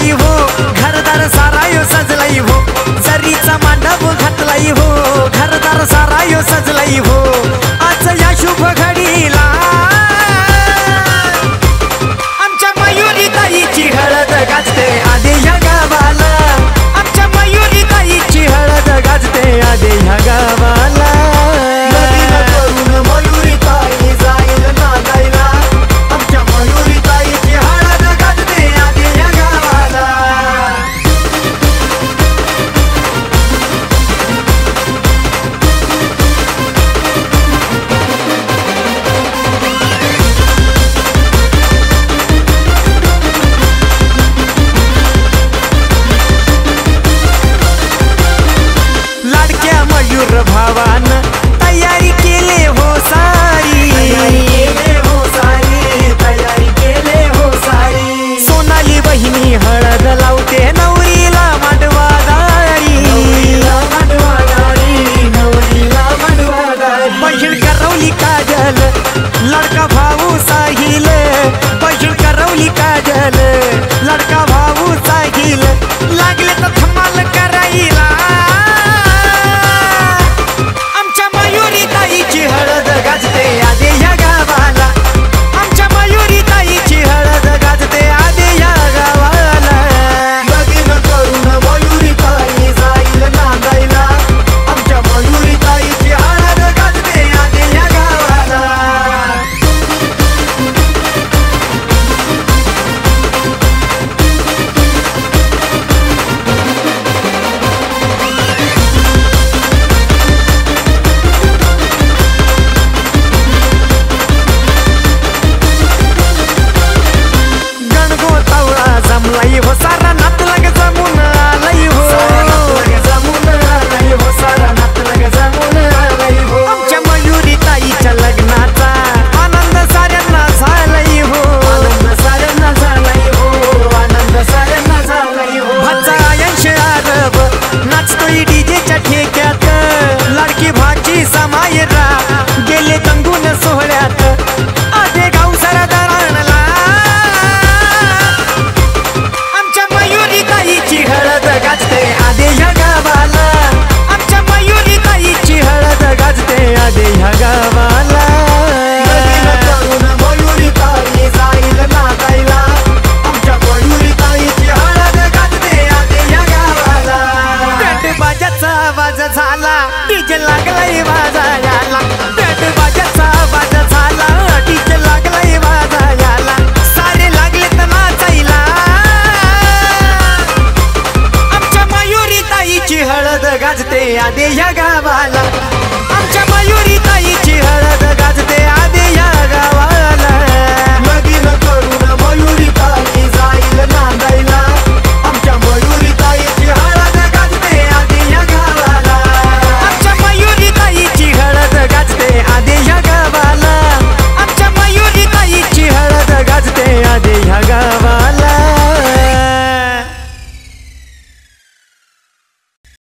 घातलाई हो, घरदार सारा यो सजलाई हो, जरीचा मांडव घातलाई हो, घरदार सारा यो सजलाई हो। आज या शुभ घडीला आमच्या मयुरी ताईची हळद गाजते आदे ह्या गावाला, आमच्या मयुरी ताईची हळद गाजते आदे ह्या गावाला। मयूर भावान तयारी केले हो सारी, तयारी केले हो सारी। सोनाली बहिणी हळद लावते नवरीला मांडवादारी, बहीण करवली काजल लडका भाऊ साहिल, बहीण करवली काजल लडका भाऊ साहिल, लागले तर धमाल करायला हळद गाजते आदे ह्या गावाला, आमच्या मयुरी ताईची हळद गाजते आदे ह्या गावाला। लगीन करून मयुरी ताई जाईल नांदायला, आमच्या मयुरी ताईची हळद गाजते आदे ह्या गावाला। जमलाई हो सारा नातलग जमून आलई हो, जमून आलई हो सारा नातलग जमून आलई हो। आमच्या मयुरी ताईच्या लग्नाचा आनंद साऱ्यांना झालई हो, आनंद साऱ्यांना झालई हो, आनंद साऱ्यांना झालई हो। भाचा यश आरब नाचतोय डीजेच्या ठेक्यात, लाडकी भाची समायरा गेले तंगून सोहळ्यात, आधे गाव सारा दराणला हळद गाजते आदे ह्या गावाला, आमच्या मयुरी ताईची हळद गाजते आदे ह्या गावाला। मयुरी ताई जाईल नांदायला, आमच्या मयुरी ताईची हळद गाजते आदे ह्या गावाला। पेट बाजाचा आवाज झाला डीजे लागलाय वाजायला, पेट बाजाचा आवाज झाला डीजे लागलाय वाजायला, सारे लागले तर नाचायला हळद गाजते आदे ह्या गावाला।